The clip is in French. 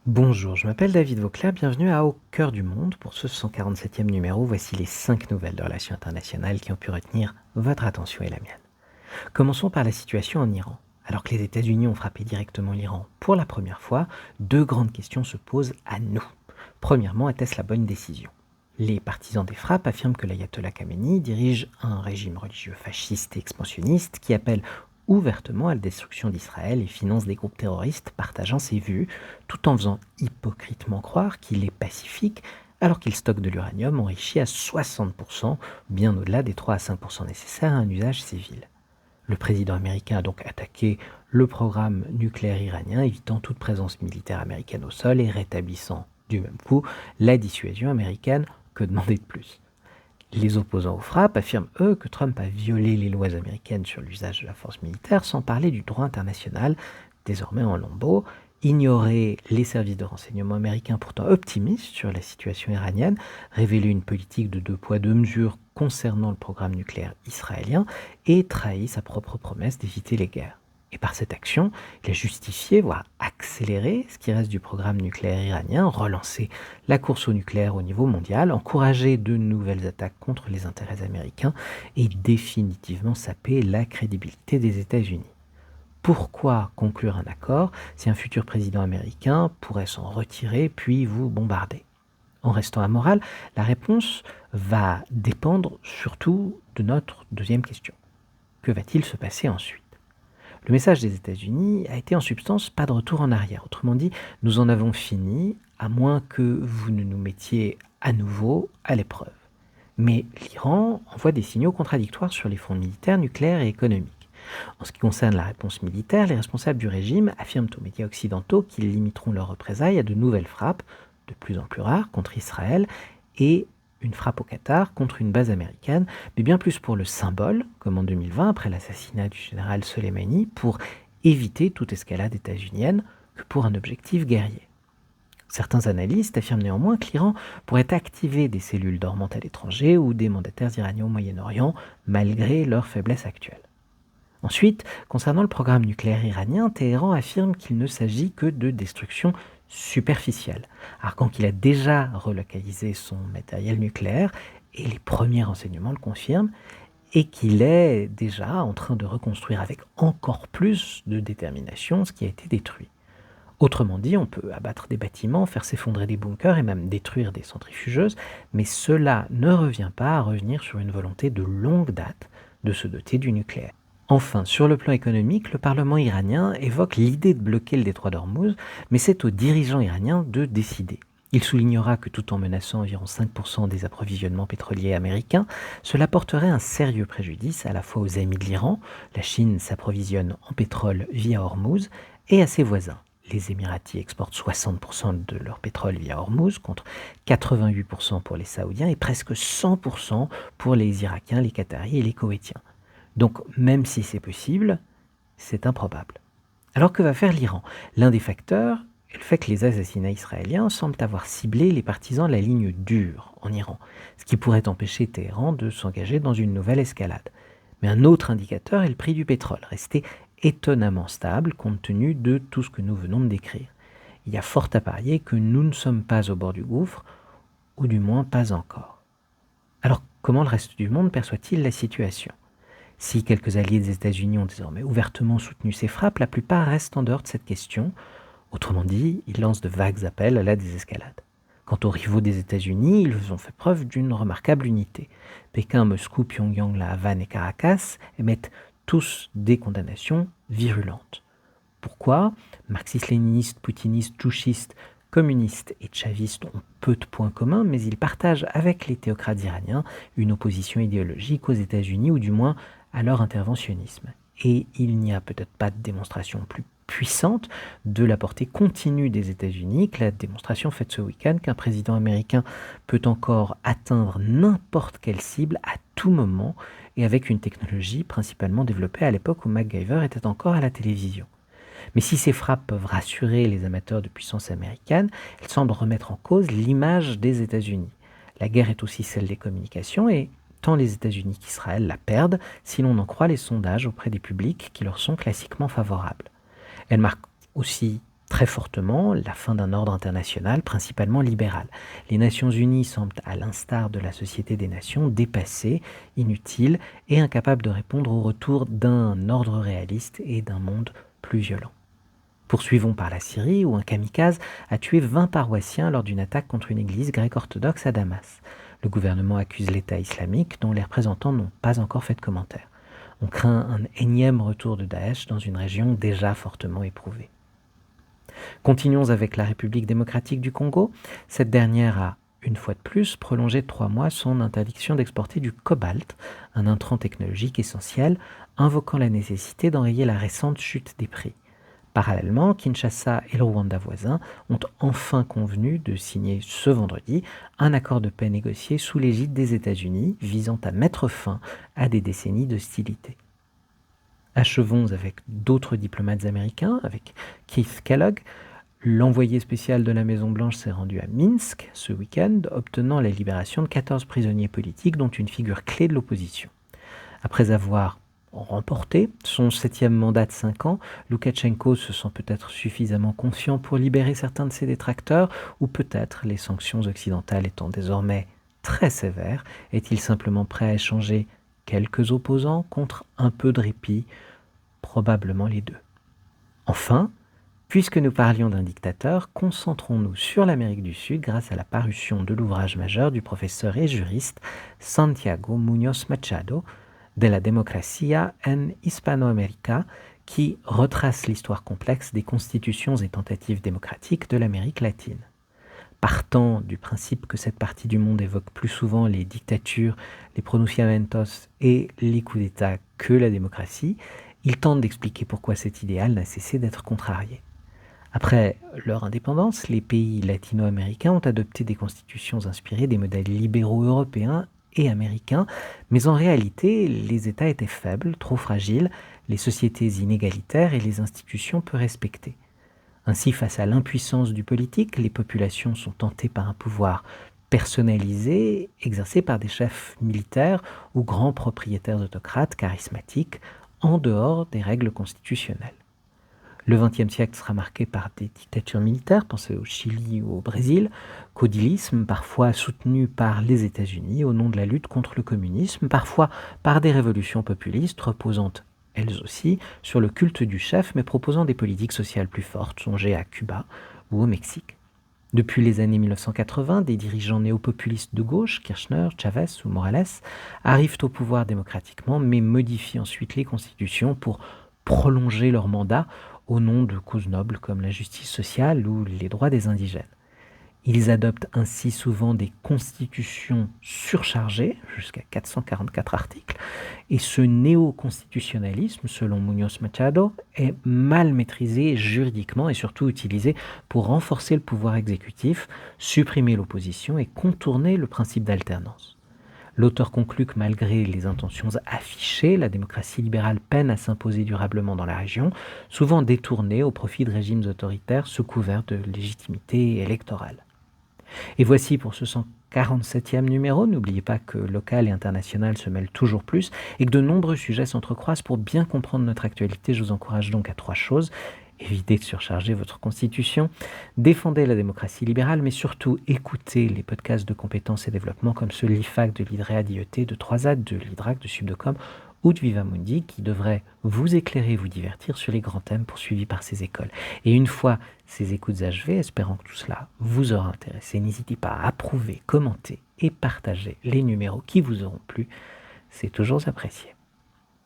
Bonjour, je m'appelle David Vauclair, bienvenue à Au cœur du monde. Pour ce 147e numéro, voici les 5 nouvelles de relations internationales qui ont pu retenir votre attention et la mienne. Commençons par la situation en Iran. Alors que les États-Unis ont frappé directement l'Iran pour la première fois, deux grandes questions se posent à nous. Premièrement, était-ce la bonne décision? Les partisans des frappes affirment que l'ayatollah Khamenei dirige un régime religieux fasciste et expansionniste qui appelle ouvertement à la destruction d'Israël et finance des groupes terroristes partageant ses vues, tout en faisant hypocritement croire qu'il est pacifique alors qu'il stocke de l'uranium enrichi à 60%, bien au-delà des 3 à 5% nécessaires à un usage civil. Le président américain a donc attaqué le programme nucléaire iranien, évitant toute présence militaire américaine au sol et rétablissant du même coup la dissuasion américaine. Que demander de plus? Les opposants aux frappes affirment, eux, que Trump a violé les lois américaines sur l'usage de la force militaire, sans parler du droit international, désormais en lambeaux, ignorer les services de renseignement américains pourtant optimistes sur la situation iranienne, révéler une politique de deux poids deux mesures concernant le programme nucléaire israélien et trahir sa propre promesse d'éviter les guerres. Et par cette action, il a justifié, voire accéléré ce qui reste du programme nucléaire iranien, relancé la course au nucléaire au niveau mondial, encouragé de nouvelles attaques contre les intérêts américains et définitivement sapé la crédibilité des États-Unis. Pourquoi conclure un accord si un futur président américain pourrait s'en retirer puis vous bombarder? En restant amoral, la réponse va dépendre surtout de notre deuxième question. Que va-t-il se passer ensuite? Le message des États-Unis a été en substance pas de retour en arrière. Autrement dit, nous en avons fini, à moins que vous ne nous mettiez à nouveau à l'épreuve. Mais l'Iran envoie des signaux contradictoires sur les fronts militaires, nucléaires et économiques. En ce qui concerne la réponse militaire, les responsables du régime affirment aux médias occidentaux qu'ils limiteront leurs représailles à de nouvelles frappes, de plus en plus rares, contre Israël et une frappe au Qatar contre une base américaine, mais bien plus pour le symbole, comme en 2020 après l'assassinat du général Soleimani, pour éviter toute escalade états-unienne, que pour un objectif guerrier. Certains analystes affirment néanmoins que l'Iran pourrait activer des cellules dormantes à l'étranger ou des mandataires iraniens au Moyen-Orient, malgré leur faiblesse actuelle. Ensuite, concernant le programme nucléaire iranien, Téhéran affirme qu'il ne s'agit que de destruction superficielle, arguant qu'il a déjà relocalisé son matériel nucléaire, et les premiers renseignements le confirment, et qu'il est déjà en train de reconstruire avec encore plus de détermination ce qui a été détruit. Autrement dit, on peut abattre des bâtiments, faire s'effondrer des bunkers et même détruire des centrifugeuses, mais cela ne revient pas à revenir sur une volonté de longue date de se doter du nucléaire. Enfin, sur le plan économique, le Parlement iranien évoque l'idée de bloquer le détroit d'Ormuz, mais c'est aux dirigeants iraniens de décider. Il soulignera que tout en menaçant environ 5% des approvisionnements pétroliers américains, cela porterait un sérieux préjudice à la fois aux amis de l'Iran, la Chine s'approvisionne en pétrole via Hormuz, et à ses voisins. Les Émiratis exportent 60% de leur pétrole via Hormuz, contre 88% pour les Saoudiens et presque 100% pour les Irakiens, les Qataris et les Koweïtiens. Donc, même si c'est possible, c'est improbable. Alors que va faire l'Iran? L'un des facteurs est le fait que les assassinats israéliens semblent avoir ciblé les partisans de la ligne dure en Iran, ce qui pourrait empêcher Téhéran de s'engager dans une nouvelle escalade. Mais un autre indicateur est le prix du pétrole, resté étonnamment stable compte tenu de tout ce que nous venons de décrire. Il y a fort à parier que nous ne sommes pas au bord du gouffre, ou du moins pas encore. Alors, comment le reste du monde perçoit-il la situation? Si quelques alliés des États-Unis ont désormais ouvertement soutenu ces frappes, la plupart restent en dehors de cette question. Autrement dit, ils lancent de vagues appels à la désescalade. Quant aux rivaux des États-Unis, ils ont fait preuve d'une remarquable unité. Pékin, Moscou, Pyongyang, La Havane et Caracas émettent tous des condamnations virulentes. Pourquoi? Marxistes-léninistes, poutinistes, tchouchistes, communistes et chavistes ont peu de points communs, mais ils partagent avec les théocrates iraniens une opposition idéologique aux États-Unis, ou du moins à leur interventionnisme. Et il n'y a peut-être pas de démonstration plus puissante de la portée continue des États-Unis que la démonstration faite ce week-end qu'un président américain peut encore atteindre n'importe quelle cible à tout moment et avec une technologie principalement développée à l'époque où MacGyver était encore à la télévision. Mais si ces frappes peuvent rassurer les amateurs de puissance américaine, elles semblent remettre en cause l'image des États-Unis. La guerre est aussi celle des communications et tant les États-Unis qu'Israël la perdent si l'on en croit les sondages auprès des publics qui leur sont classiquement favorables. Elle marque aussi très fortement la fin d'un ordre international principalement libéral. Les Nations Unies semblent, à l'instar de la Société des Nations, dépassées, inutiles et incapables de répondre au retour d'un ordre réaliste et d'un monde plus violent. Poursuivons par la Syrie, où un kamikaze a tué 20 paroissiens lors d'une attaque contre une église grecque orthodoxe à Damas. Le gouvernement accuse l'État islamique, dont les représentants n'ont pas encore fait de commentaires. On craint un énième retour de Daesh dans une région déjà fortement éprouvée. Continuons avec la République démocratique du Congo. Cette dernière a, une fois de plus, prolongé de 3 mois son interdiction d'exporter du cobalt, un intrant technologique essentiel, invoquant la nécessité d'enrayer la récente chute des prix. Parallèlement, Kinshasa et le Rwanda voisin ont enfin convenu de signer ce vendredi un accord de paix négocié sous l'égide des États-Unis visant à mettre fin à des décennies d'hostilité. Achevons avec d'autres diplomates américains, avec Keith Kellogg. L'envoyé spécial de la Maison-Blanche s'est rendu à Minsk ce week-end, obtenant la libération de 14 prisonniers politiques, dont une figure clé de l'opposition. Après avoir remporté son 7e mandat de 5 ans, Loukachenko se sent peut-être suffisamment confiant pour libérer certains de ses détracteurs, ou peut-être, les sanctions occidentales étant désormais très sévères, est-il simplement prêt à échanger quelques opposants contre un peu de répit, probablement les deux. Enfin, puisque nous parlions d'un dictateur, concentrons-nous sur l'Amérique du Sud grâce à la parution de l'ouvrage majeur du professeur et juriste Santiago Muñoz Machado, De la Democracia en Hispanoamérica, qui retrace l'histoire complexe des constitutions et tentatives démocratiques de l'Amérique latine. Partant du principe que cette partie du monde évoque plus souvent les dictatures, les pronunciamientos et les coups d'État que la démocratie, il tente d'expliquer pourquoi cet idéal n'a cessé d'être contrarié. Après leur indépendance, les pays latino-américains ont adopté des constitutions inspirées des modèles libéraux européens et américains, mais en réalité, les États étaient faibles, trop fragiles, les sociétés inégalitaires et les institutions peu respectées. Ainsi, face à l'impuissance du politique, les populations sont tentées par un pouvoir personnalisé, exercé par des chefs militaires ou grands propriétaires autocrates charismatiques, en dehors des règles constitutionnelles. Le XXe siècle sera marqué par des dictatures militaires, pensez au Chili ou au Brésil, caudilisme parfois soutenu par les États-Unis au nom de la lutte contre le communisme, parfois par des révolutions populistes reposant, elles aussi, sur le culte du chef, mais proposant des politiques sociales plus fortes, songez à Cuba ou au Mexique. Depuis les années 1980, des dirigeants néo-populistes de gauche, Kirchner, Chavez ou Morales, arrivent au pouvoir démocratiquement, mais modifient ensuite les constitutions pour prolonger leur mandat au nom de causes nobles comme la justice sociale ou les droits des indigènes. Ils adoptent ainsi souvent des constitutions surchargées, jusqu'à 444 articles, et ce néo-constitutionnalisme, selon Muñoz Machado, est mal maîtrisé juridiquement et surtout utilisé pour renforcer le pouvoir exécutif, supprimer l'opposition et contourner le principe d'alternance. L'auteur conclut que malgré les intentions affichées, la démocratie libérale peine à s'imposer durablement dans la région, souvent détournée au profit de régimes autoritaires sous couvert de légitimité électorale. Et voici pour ce 147e numéro. N'oubliez pas que local et international se mêlent toujours plus et que de nombreux sujets s'entrecroisent. Pour bien comprendre notre actualité, je vous encourage donc à 3 choses. Évitez de surcharger votre constitution, défendez la démocratie libérale, mais surtout écoutez les podcasts de compétences et développement comme ceux de l'IFAC, de l'IDREA, d'IET, de 3AD, de l'IDRAC, de Subdecom ou de Vivamundi, qui devraient vous éclairer et vous divertir sur les grands thèmes poursuivis par ces écoles. Et une fois ces écoutes achevées, espérant que tout cela vous aura intéressé, n'hésitez pas à approuver, commenter et partager les numéros qui vous auront plu. C'est toujours apprécié.